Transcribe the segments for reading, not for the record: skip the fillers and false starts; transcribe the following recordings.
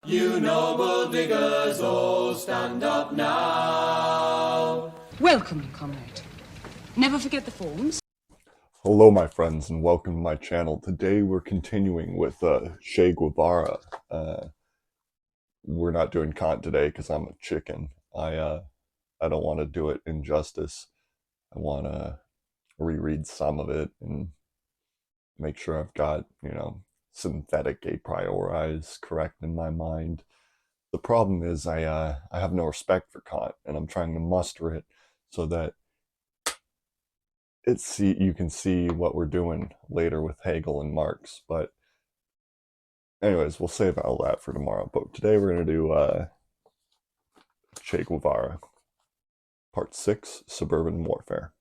You noble diggers, all stand up now. Welcome, comrade. Never forget the forms. Hello, my friends, and welcome to my channel. Today we're continuing with Che Guevara. We're not doing Kant today because I'm a chicken. I don't want to do it injustice. I want to reread some of it and make sure I've got, synthetic a priori correct in my mind. The problem is I have no respect for Kant, and I'm trying to muster it so that you can see what we're doing later with Hegel and Marx. But anyways, we'll save all that for tomorrow. But today we're going to do Che Guevara, Part 6, Suburban Warfare.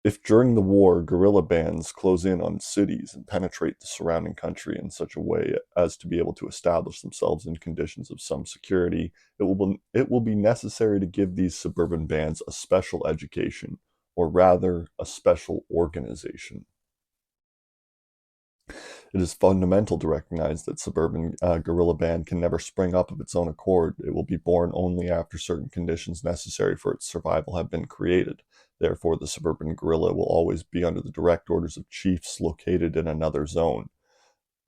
If during the war guerrilla bands close in on cities and penetrate the surrounding country in such a way as to be able to establish themselves in conditions of some security, it will be necessary to give these suburban bands a special education, or rather a special organization. It is fundamental to recognize that suburban guerrilla band can never spring up of its own accord. It will be born only after certain conditions necessary for its survival have been created. Therefore, the suburban guerrilla will always be under the direct orders of chiefs located in another zone.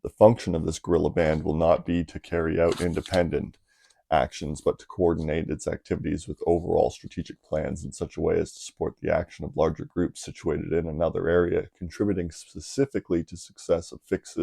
The function of this guerrilla band will not be to carry out independent actions, but to coordinate its activities with overall strategic plans in such a way as to support the action of larger groups situated in another area, contributing specifically to success of fixed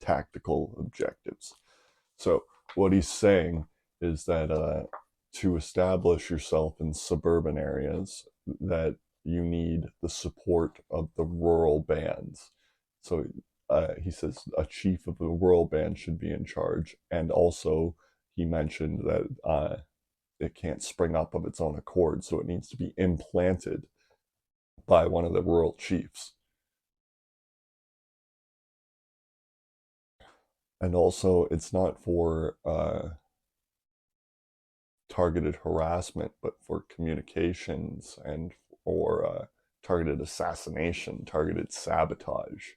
tactical objectives. So what he's saying is that to establish yourself in suburban areas, that you need the support of the rural bands. So he says a chief of the rural band should be in charge, and also he mentioned that it can't spring up of its own accord, so it needs to be implanted by one of the rural chiefs. And also, it's not for targeted harassment, but for communications and or targeted assassination, targeted sabotage.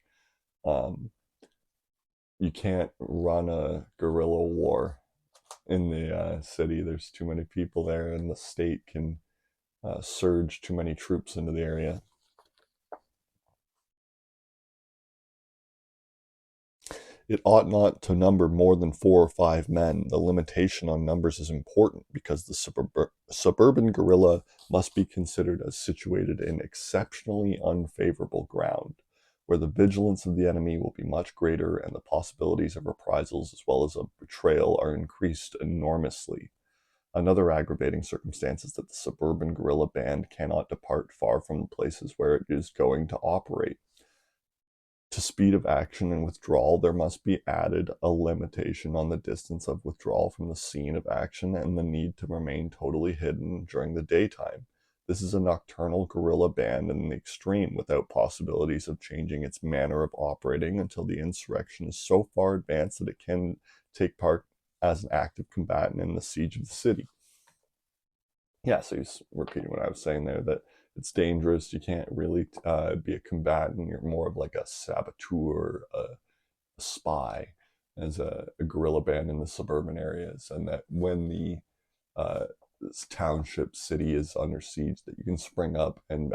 You can't run a guerrilla war in the city. There's too many people there, and the state can surge too many troops into the area. It ought not to number more than 4 or 5 men. The limitation on numbers is important because the suburban guerrilla must be considered as situated in exceptionally unfavorable ground, where the vigilance of the enemy will be much greater and the possibilities of reprisals as well as of betrayal are increased enormously. Another aggravating circumstance is that the suburban guerrilla band cannot depart far from the places where it is going to operate. To speed of action and withdrawal, there must be added a limitation on the distance of withdrawal from the scene of action and the need to remain totally hidden during the daytime. This is a nocturnal guerrilla band in the extreme, without possibilities of changing its manner of operating until the insurrection is so far advanced that it can take part as an active combatant in the siege of the city. Yeah, so he's repeating what I was saying there, that it's dangerous. You can't really be a combatant. You're more of like a saboteur, a spy, as a guerrilla band in the suburban areas. And that when the this township city is under siege, that you can spring up and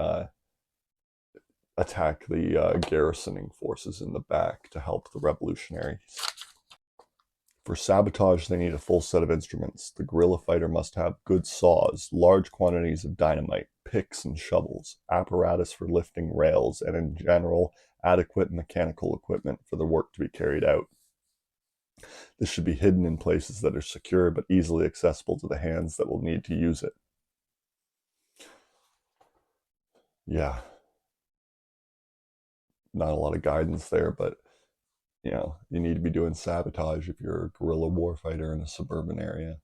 attack the garrisoning forces in the back to help the revolutionaries. For sabotage, they need a full set of instruments. The guerrilla fighter must have good saws, large quantities of dynamite, picks and shovels, apparatus for lifting rails, and in general, adequate mechanical equipment for the work to be carried out. This should be hidden in places that are secure but easily accessible to the hands that will need to use it. Yeah, not a lot of guidance there, but you need to be doing sabotage if you're a guerrilla warfighter in a suburban area.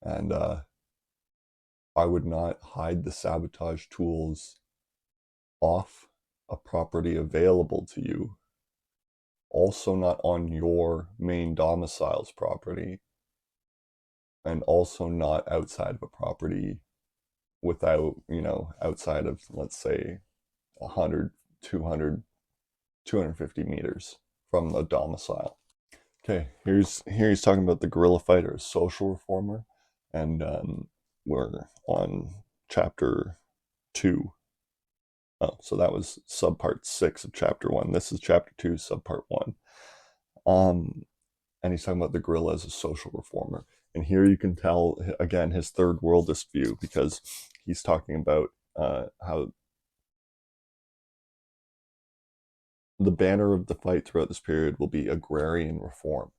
And I would not hide the sabotage tools off a property available to you. Also not on your main domicile's property, and also not outside of a property without, outside of, let's say, 100, 200, 250 meters from the domicile. Okay, here he's talking about the guerrilla fighter, social reformer, and we're on chapter 2. Oh, so that was subpart 6 of chapter 1. This is chapter 2, subpart 1. Um, and he's talking about the guerrilla as a social reformer. And here you can tell again his third worldist view, because he's talking about how the banner of the fight throughout this period will be agrarian reform.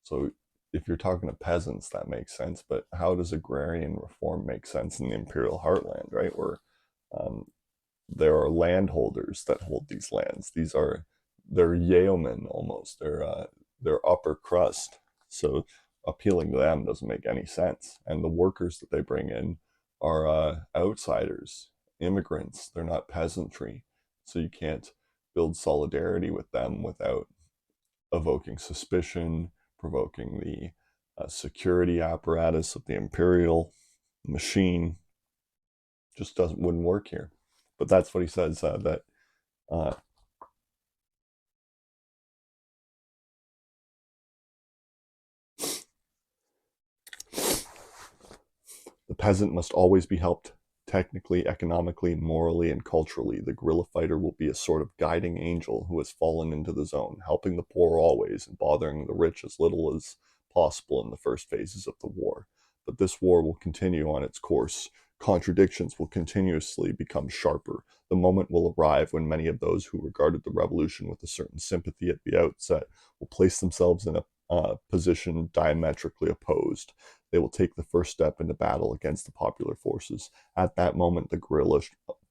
So if you're talking to peasants, that makes sense. But how does agrarian reform make sense in the imperial heartland, right? Where um, there are landholders that hold these lands. They're yeomen almost. They're upper crust. So appealing to them doesn't make any sense. And the workers that they bring in are outsiders, immigrants. They're not peasantry. So you can't build solidarity with them without evoking suspicion, provoking the security apparatus of the imperial machine. Just wouldn't work here. But that's what he says, that uh, the peasant must always be helped technically, economically, morally, and culturally. The guerrilla fighter will be a sort of guiding angel who has fallen into the zone, helping the poor always and bothering the rich as little as possible in the first phases of the war. But this war will continue on its course. Contradictions will continuously become sharper. The moment will arrive when many of those who regarded the revolution with a certain sympathy at the outset will place themselves in a position diametrically opposed. They will take the first step into battle against the popular forces. At that moment, the guerrilla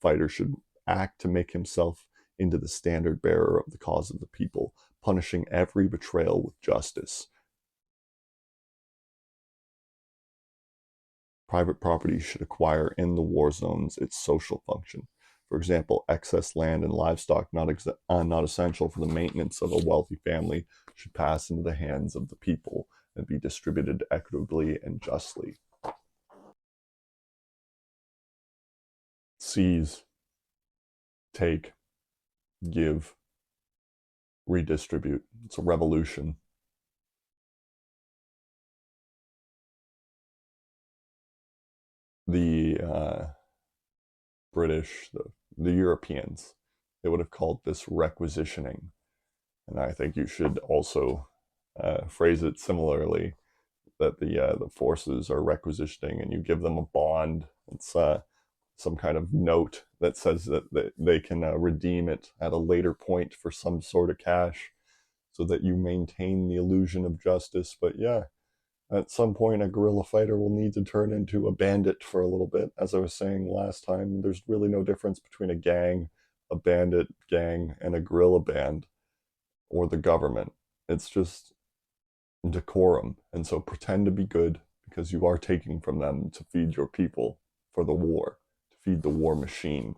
fighter should act to make himself into the standard bearer of the cause of the people, punishing every betrayal with justice. Private property should acquire in the war zones its social function. For example, excess land and livestock not essential for the maintenance of a wealthy family should pass into the hands of the people and be distributed equitably and justly. Seize, take, give, redistribute. It's a revolution. The British, the Europeans, they would have called this requisitioning. And I think you should also phrase it similarly, that the forces are requisitioning and you give them a bond. It's some kind of note that says that they can redeem it at a later point for some sort of cash, so that you maintain the illusion of justice. But yeah, at some point, a guerrilla fighter will need to turn into a bandit for a little bit. As I was saying last time, there's really no difference between a gang, a bandit gang, and a guerrilla band or the government. It's just decorum. And so pretend to be good, because you are taking from them to feed your people for the war, to feed the war machine.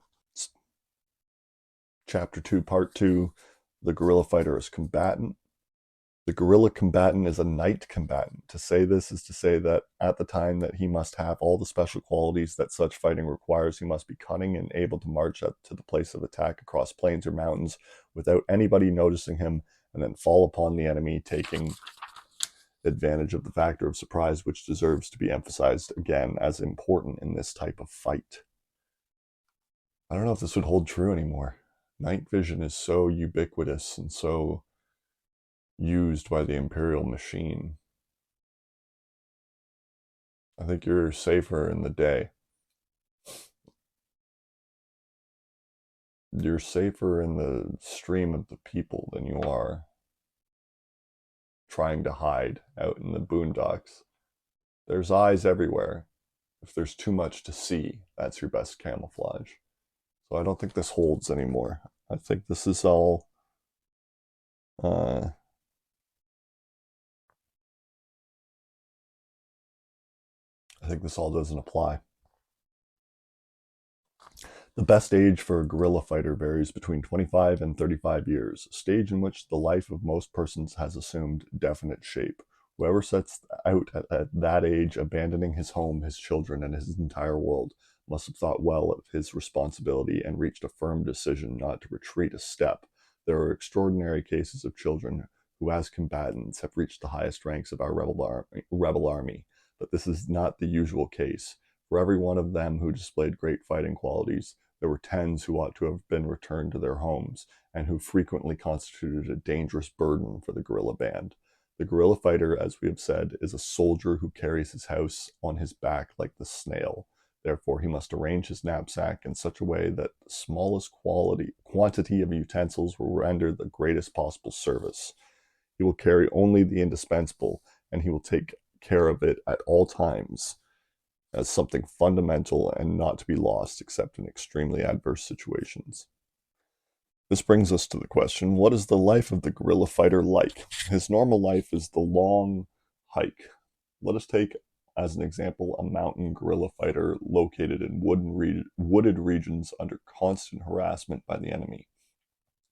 Chapter 2, Part 2, the guerrilla fighter is combatant. The guerrilla combatant is a knight combatant. To say this is to say that at the time that he must have all the special qualities that such fighting requires. He must be cunning and able to march up to the place of attack across plains or mountains without anybody noticing him, and then fall upon the enemy, taking advantage of the factor of surprise, which deserves to be emphasized again as important in this type of fight. I don't know if this would hold true anymore. Night vision is so ubiquitous and so used by the imperial machine. I think you're safer in the day. You're safer in the stream of the people than you are trying to hide out in the boondocks. There's eyes everywhere. If there's too much to see, that's your best camouflage. So I don't think this holds anymore. I think this is all uh, I think this all doesn't apply. The best age for a guerrilla fighter varies between 25 and 35 years, a stage in which the life of most persons has assumed definite shape. Whoever sets out at that age, abandoning his home, his children, and his entire world, must have thought well of his responsibility and reached a firm decision not to retreat a step. There are extraordinary cases of children who as combatants have reached the highest ranks of our rebel army, but this is not the usual case. For every one of them who displayed great fighting qualities, there were tens who ought to have been returned to their homes, and who frequently constituted a dangerous burden for the guerrilla band. The guerrilla fighter, as we have said, is a soldier who carries his house on his back like the snail. Therefore, he must arrange his knapsack in such a way that the smallest quantity of utensils will render the greatest possible service. He will carry only the indispensable, and he will take care of it at all times as something fundamental and not to be lost except in extremely adverse situations. This brings us to the question, what is the life of the guerrilla fighter like? His normal life is the long hike. Let us take as an example a mountain guerrilla fighter located in wooded regions under constant harassment by the enemy.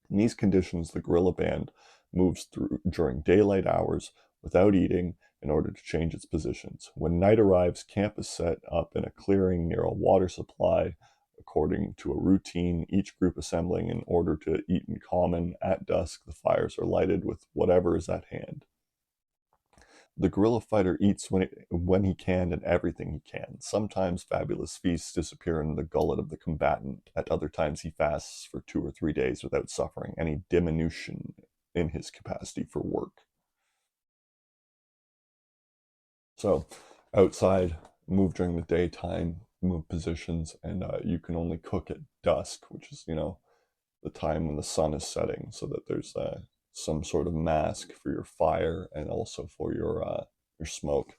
In these conditions, the guerrilla band moves through during daylight hours without eating in order to change its positions. When night arrives, camp is set up in a clearing near a water supply according to a routine, each group assembling in order to eat in common. At dusk, the fires are lighted with whatever is at hand. The guerrilla fighter eats when he can and everything he can. Sometimes fabulous feasts disappear in the gullet of the combatant. At other times he fasts for 2 or 3 days without suffering any diminution in his capacity for work. So, outside, move during the daytime, move positions, and you can only cook at dusk, which is, the time when the sun is setting, so that there's some sort of mask for your fire and also for your smoke.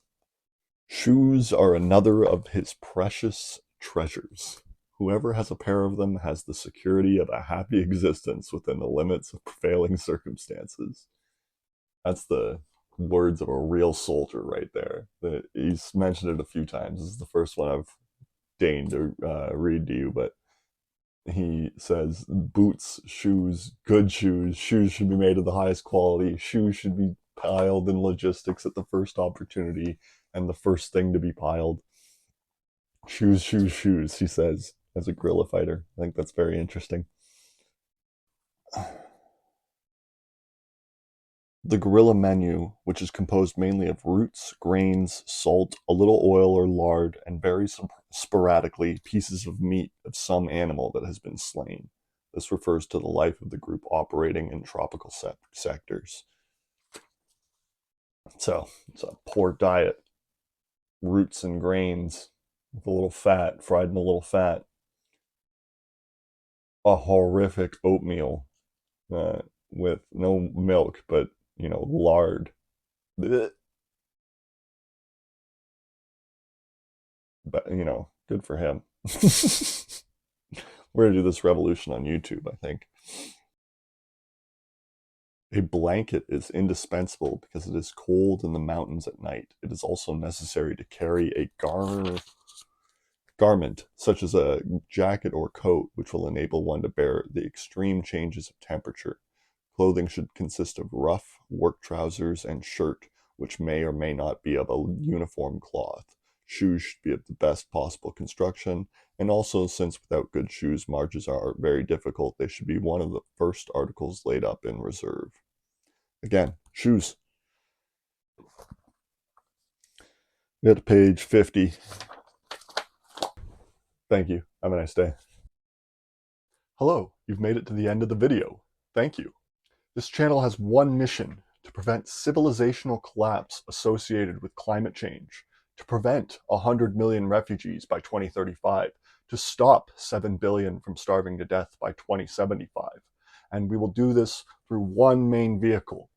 Shoes are another of his precious treasures. Whoever has a pair of them has the security of a happy existence within the limits of prevailing circumstances. That's the words of a real soldier right there. He's mentioned it a few times. This is the first one I've deigned to read to you, but he says boots, shoes, good shoes should be made of the highest quality. Shoes should be piled in logistics at the first opportunity and the first thing to be piled. Shoes, he says, as a guerrilla fighter. I think that's very interesting. The guerrilla menu, which is composed mainly of roots, grains, salt, a little oil or lard, and very sporadically pieces of meat of some animal that has been slain. This refers to the life of the group operating in tropical sectors. So it's a poor diet, roots and grains with a little fat, fried in a little fat. A horrific oatmeal with no milk, but lard. Blech. But good for him. We're gonna do this revolution on YouTube, I think. A blanket is indispensable because it is cold in the mountains at night. It is also necessary to carry a garment, such as a jacket or coat, which will enable one to bear the extreme changes of temperature. Clothing should consist of rough work trousers and shirt, which may or may not be of a uniform cloth. Shoes should be of the best possible construction, and also, since without good shoes marches are very difficult, they should be one of the first articles laid up in reserve. Again, shoes. We got to page 50. Thank you. Have a nice day. Hello, you've made it to the end of the video. Thank you. This channel has one mission: to prevent civilizational collapse associated with climate change, to prevent 100 million refugees by 2035, to stop 7 billion from starving to death by 2075. And we will do this through one main vehicle.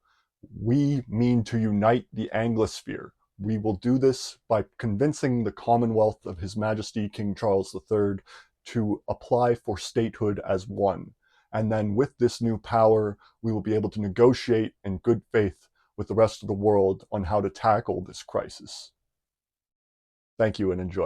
We mean to unite the Anglosphere. We will do this by convincing the Commonwealth of His Majesty King Charles III to apply for statehood as one. And then with this new power, we will be able to negotiate in good faith with the rest of the world on how to tackle this crisis. Thank you and enjoy.